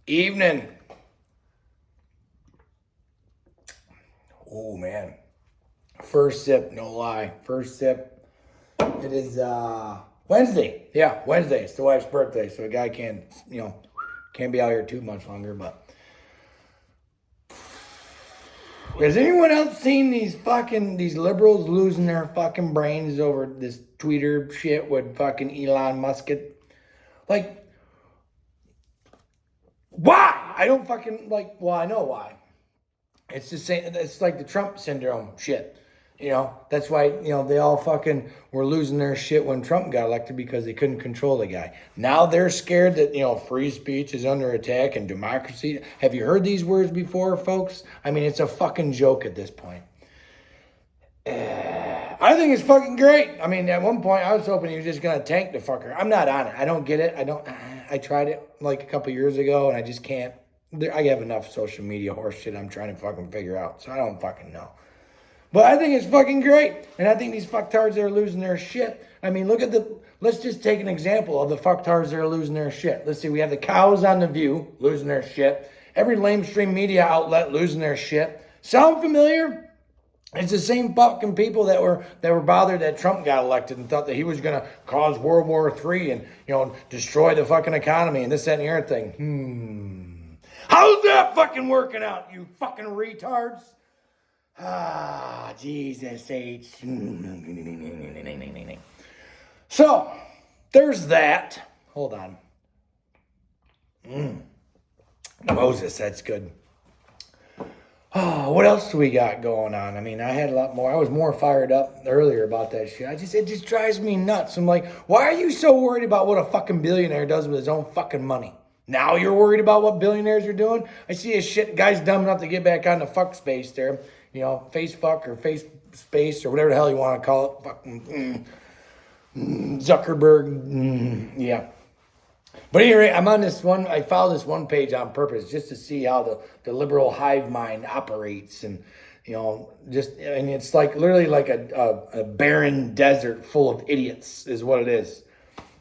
Evening. Oh, man. First sip, no lie. First sip. It is Wednesday. Yeah, Wednesday. It's the wife's birthday, so a guy can't be out here too much longer, but has anyone else seen these liberals losing their fucking brains over this Twitter shit with fucking Elon Musk? Like, why? I don't fucking well, I know why. It's the same. It's like the Trump syndrome shit. That's why, they all fucking were losing their shit when Trump got elected because they couldn't control the guy. Now they're scared that, free speech is under attack and democracy. Have you heard these words before, folks? I mean, it's a fucking joke at this point. I think it's fucking great. I mean, at one point I was hoping he was just going to tank the fucker. I'm not on it. I don't get it. I tried it like a couple years ago and I just can't. I have enough social media horse shit I'm trying to fucking figure out. So I don't fucking know. But I think it's fucking great. And I think these fucktards are losing their shit. I mean, let's just take an example of the fucktards that are losing their shit. Let's see, we have the cows on The View losing their shit. Every lamestream media outlet losing their shit. Sound familiar? It's the same fucking people that were bothered that Trump got elected and thought that he was going to cause World War III and, destroy the fucking economy and this, that, and the other thing. How's that fucking working out, you fucking retards? Jesus H. So, there's that. Hold on. Moses, that's good. What else do we got going on? I mean, I had a lot more. I was more fired up earlier about that shit. It just drives me nuts. I'm like, why are you so worried about what a fucking billionaire does with his own fucking money? Now you're worried about what billionaires are doing? I see a shit guy's dumb enough to get back on the fuck space there. Face fuck or face space or whatever the hell you want to call it. Fucking Zuckerberg. Yeah. But anyway, I'm on this one. I followed this one page on purpose just to see how the liberal hive mind operates. And, it's like literally like a barren desert full of idiots is what it is.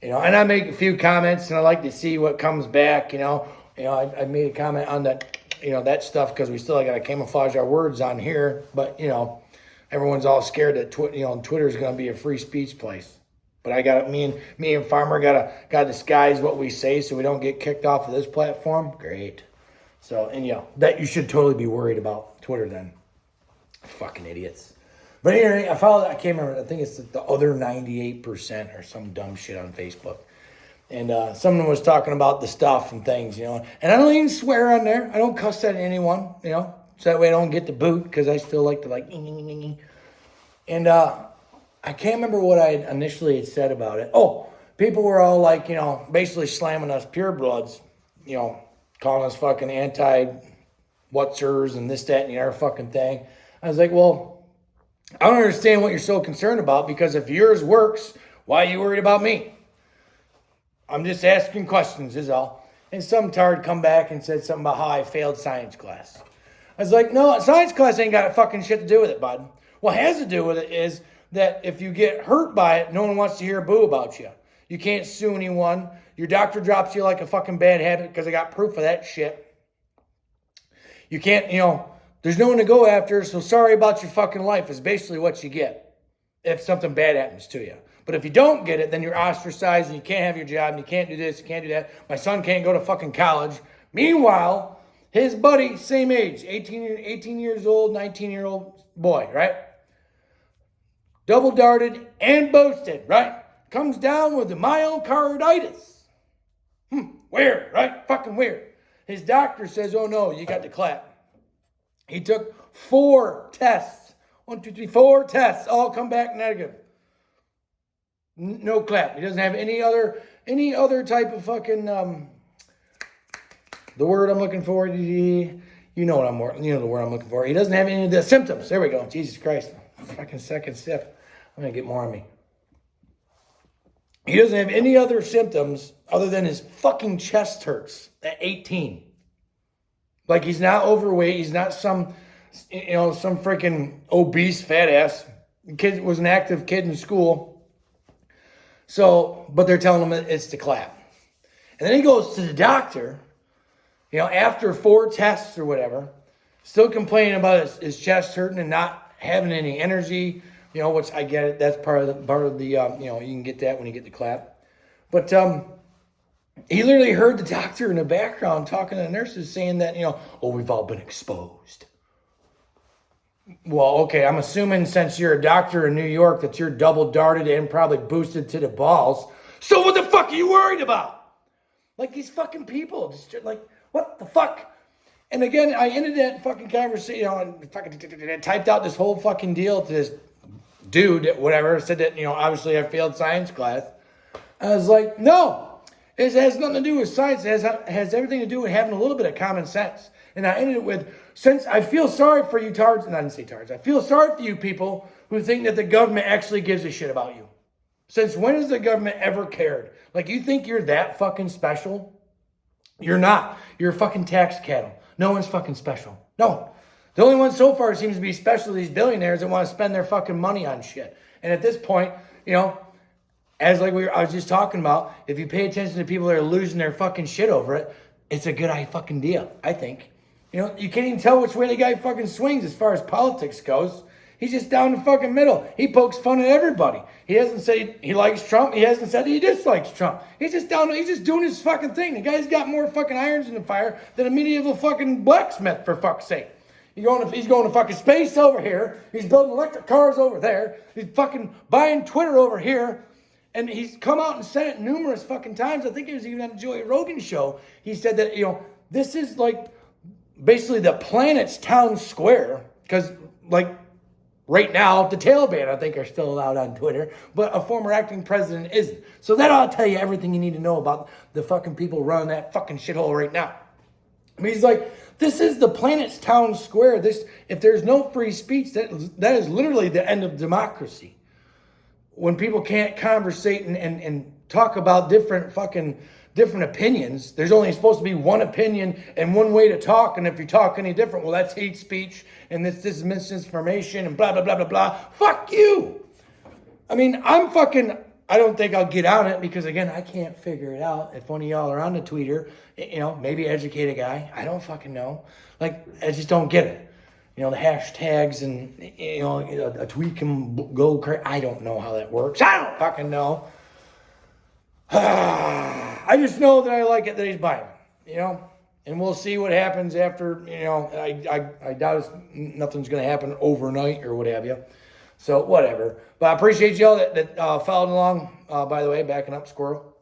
And I make a few comments and I like to see what comes back. I made a comment on that. That stuff because we still got to camouflage our words on here. But, everyone's all scared that Twitter is going to be a free speech place. But I got me and Farmer got to disguise what we say so we don't get kicked off of this platform. Great. So, that you should totally be worried about Twitter then. Fucking idiots. But anyway, I can't remember. I think it's the other 98% or some dumb shit on Facebook. And someone was talking about the stuff and things, and I don't even swear on there. I don't cuss at anyone, so that way I don't get the boot because I still like to And I can't remember what I initially had said about it. Oh, people were all like, basically slamming us purebloods, calling us fucking anti-whatsers and this, that, and the other fucking thing. I was like, well, I don't understand what you're so concerned about because if yours works, why are you worried about me? I'm just asking questions is all. And some tard come back and said something about how I failed science class. I was like, no, science class ain't got fucking shit to do with it, bud. What has to do with it is that if you get hurt by it, no one wants to hear a boo about you. You can't sue anyone. Your doctor drops you like a fucking bad habit because I got proof of that shit. You can't, there's no one to go after, so sorry about your fucking life is basically what you get if something bad happens to you. But if you don't get it, then you're ostracized and you can't have your job and you can't do this, you can't do that. My son can't go to fucking college. Meanwhile, his buddy, same age, 18 years old, 19-year-old boy, right? Double darted and boasted, right? Comes down with the myocarditis. Weird, right? Fucking weird. His doctor says, oh no, you got the clap. He took 4 tests. 1, 2, 3, 4 tests. All come back negative. No clap. He doesn't have any other type of fucking the word I'm looking for. You know the word I'm looking for. He doesn't have any of the symptoms. There we go. Jesus Christ. Fucking second sip. I'm gonna get more on me. He doesn't have any other symptoms other than his fucking chest hurts at 18. Like he's not overweight. He's not some freaking obese fat ass. The kid was an active kid in school. So, but they're telling him it's the clap. And then he goes to the doctor after 4 tests or whatever, still complaining about his chest hurting and not having any energy, which I get it. That's part of the, you can get that when you get the clap. But he literally heard the doctor in the background talking to the nurses saying that, we've all been exposed. Well, okay, I'm assuming since you're a doctor in New York that you're double darted and probably boosted to the balls. So what the fuck are you worried about? Like these fucking people, just like, what the fuck? And again, I ended that fucking conversation, and fucking typed out this whole fucking deal to this dude, whatever, said that, obviously I failed science class. I was like, no, it has nothing to do with science. It has everything to do with having a little bit of common sense. And I ended it with, since I feel sorry for you tards, and I didn't say tards, I feel sorry for you people who think that the government actually gives a shit about you. Since when has the government ever cared? Like, you think you're that fucking special? You're not. You're a fucking tax cattle. No one's fucking special. No. The only one so far seems to be special are these billionaires that want to spend their fucking money on shit. And at this point, as I was just talking about, if you pay attention to people that are losing their fucking shit over it, it's a good fucking deal, I think. You can't even tell which way the guy fucking swings as far as politics goes. He's just down the fucking middle. He pokes fun at everybody. He hasn't said he likes Trump. He hasn't said he dislikes Trump. He's just doing his fucking thing. The guy's got more fucking irons in the fire than a medieval fucking blacksmith, for fuck's sake. He's going to fucking space over here. He's building electric cars over there. He's fucking buying Twitter over here. And he's come out and said it numerous fucking times. I think it was even on the Joey Rogan show. He said that, this is like basically the planet's town square. Because, like, right now, the Taliban, I think, are still allowed on Twitter. But a former acting president isn't. So that ought to tell you everything you need to know about the fucking people running that fucking shithole right now. I mean, he's like, this is the planet's town square. If there's no free speech, that is literally the end of democracy. When people can't conversate and talk about different opinions, there's only supposed to be one opinion and one way to talk. And if you talk any different, well, that's hate speech and this is misinformation and blah, blah, blah, blah, blah. Fuck you. I mean, I don't think I'll get on it because, again, I can't figure it out. If one of y'all are on the Twitter, maybe educate a guy. I don't fucking know. Like, I just don't get it. The hashtags and, a tweet can go crazy. I don't know how that works. I don't fucking know. I just know that I like it that he's buying, and we'll see what happens after, I doubt nothing's going to happen overnight or what have you. So whatever. But I appreciate y'all that followed along, by the way, backing up squirrel.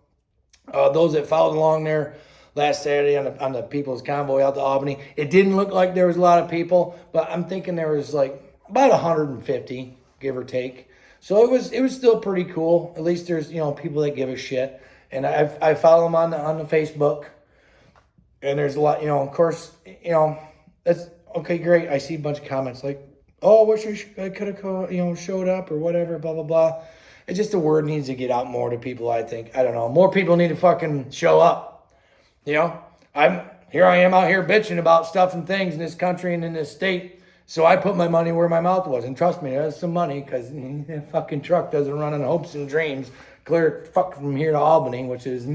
Those that followed along there last Saturday on the People's Convoy out to Albany. It didn't look like there was a lot of people, but I'm thinking there was like about 150, give or take. So it was still pretty cool. At least there's, people that give a shit. And I follow them on the Facebook. And there's a lot, of course, that's okay, great. I see a bunch of comments like, oh, wish I could have, showed up or whatever, blah, blah, blah. It's just the word needs to get out more to people, I think. I don't know. More people need to fucking show up. I am out here bitching about stuff and things in this country and in this state. So I put my money where my mouth was. And trust me, there's some money because that fucking truck doesn't run on hopes and dreams. Clear fuck from here to Albany, which is,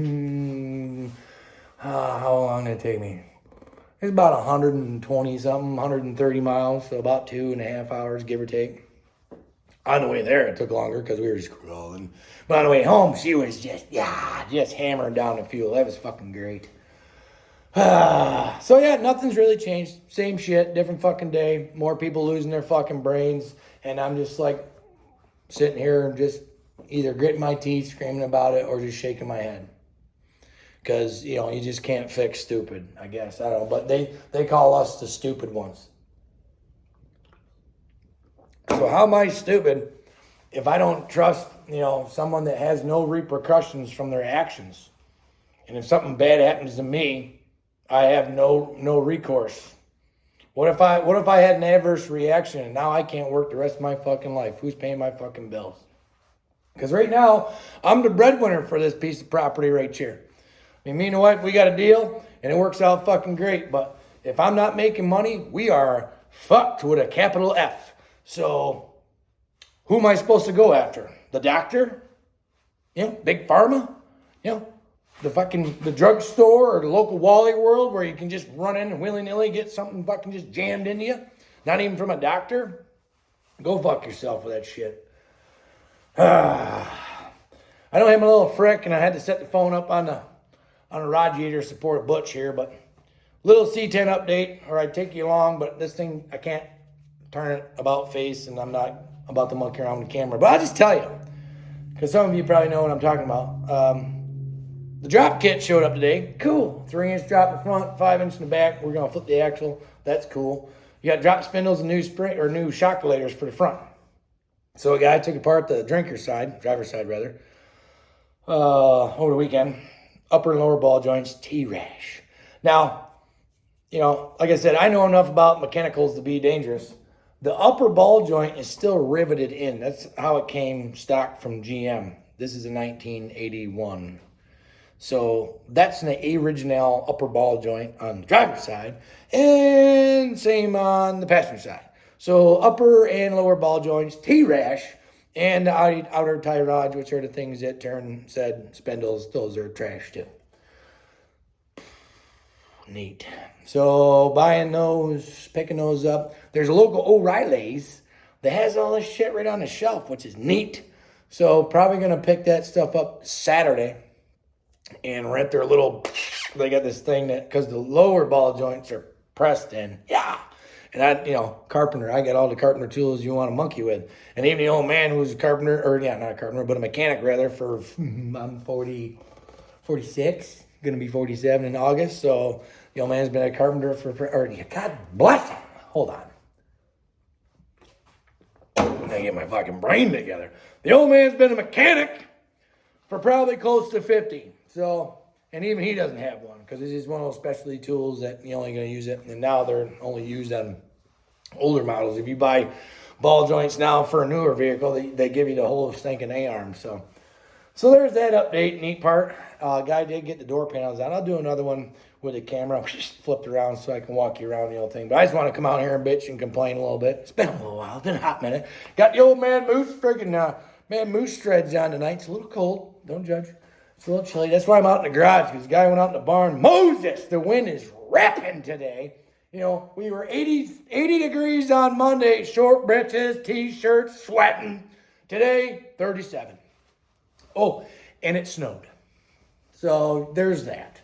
how long did it take me? It's about 120 something, 130 miles. So about 2.5 hours, give or take. On the way there, it took longer because we were just crawling. But on the way home, she was just hammering down the fuel. That was fucking great. So yeah, nothing's really changed. Same shit, different fucking day. More people losing their fucking brains. And I'm just like sitting here and just either gritting my teeth, screaming about it, or just shaking my head. Because, you just can't fix stupid, I guess. I don't know. But they call us the stupid ones. So how am I stupid if I don't trust, someone that has no repercussions from their actions? And if something bad happens to me, I have no recourse. What if I had an adverse reaction and now I can't work the rest of my fucking life? Who's paying my fucking bills? Because right now, I'm the breadwinner for this piece of property right here. I mean, me and the wife, we got a deal, and it works out fucking great. But if I'm not making money, we are fucked with a capital F. So, who am I supposed to go after? The doctor? Big pharma? the drugstore or the local Wally World where you can just run in and willy-nilly get something fucking just jammed into you, not even from a doctor, go fuck yourself with that shit. I don't have my little frick, and I had to set the phone up on a radiator support Butch here, but little C10 update, or I'd take you along, but this thing, I can't turn it about face, and I'm not about to monkey around with the camera. But I'll just tell you, because some of you probably know what I'm talking about. The drop kit showed up today. Cool. 3-inch drop in front, 5-inch in the back. We're going to flip the axle. That's cool. You got drop spindles and new shock regulators for the front. So a guy took apart the driver's side over the weekend. Upper and lower ball joints, T-rash. Now, like I said, I know enough about mechanicals to be dangerous. The upper ball joint is still riveted in. That's how it came stock from GM. This is a 1981. So that's an original upper ball joint on the driver's side, and same on the passenger side. So upper and lower ball joints, T-rash, and the outer tie rods, which are the things that turn said spindles, those are trash too. Neat. So buying those, picking those up. There's a local O'Reilly's that has all this shit right on the shelf, which is neat. So probably going to pick that stuff up Saturday and rent their little, they got this thing that, because the lower ball joints are pressed in. Yeah. And I, carpenter, I got all the carpenter tools you want to monkey with. And even the old man who's a carpenter, or yeah, not a carpenter, but a mechanic rather, I'm 46, going to be 47 in August. So the old man's been a carpenter God bless him. Hold on. I gotta get my fucking brain together. The old man's been a mechanic for probably close to 50. So, and even he doesn't have one because it's just one of those specialty tools that you're only going to use it. And now they're only used on older models. If you buy ball joints now for a newer vehicle, they give you the whole stinking A-arm. So there's that update, neat part. Guy did get the door panels out. I'll do another one with the camera flipped around so I can walk you around the old thing. But I just want to come out here and bitch and complain a little bit. It's been a little while. It's been a hot minute. Got the old man moose threads on tonight. It's a little cold. Don't judge. It's a little chilly. That's why I'm out in the garage, because the guy went out in the barn. Moses, the wind is rapping today. We were 80 degrees on Monday, short breeches, T-shirts, sweating. Today, 37. Oh, and it snowed. So there's that.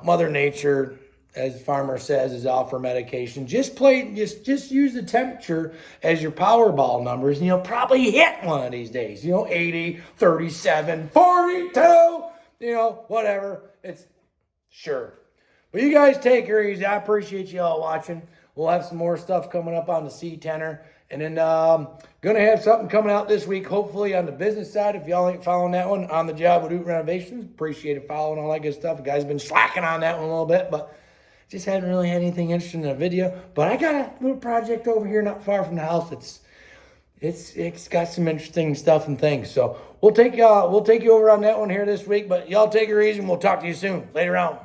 Mother Nature, as Farmer says, is out for medication. Just use the temperature as your Powerball numbers, and you'll probably hit one of these days. 80, 37, 42, whatever. It's sure. But you guys take care easy. I appreciate you all watching. We'll have some more stuff coming up on the C10er. And then going to have something coming out this week, hopefully on the business side. If y'all ain't following that one, On the Job with Ute Renovations. Appreciate it, following all that good stuff. The guy's been slacking on that one a little bit, but just hadn't really had anything interesting in a video. But I got a little project over here not far from the house. It's got some interesting stuff and things. So we'll take you over on that one here this week. But y'all take it easy, and we'll talk to you soon. Later on.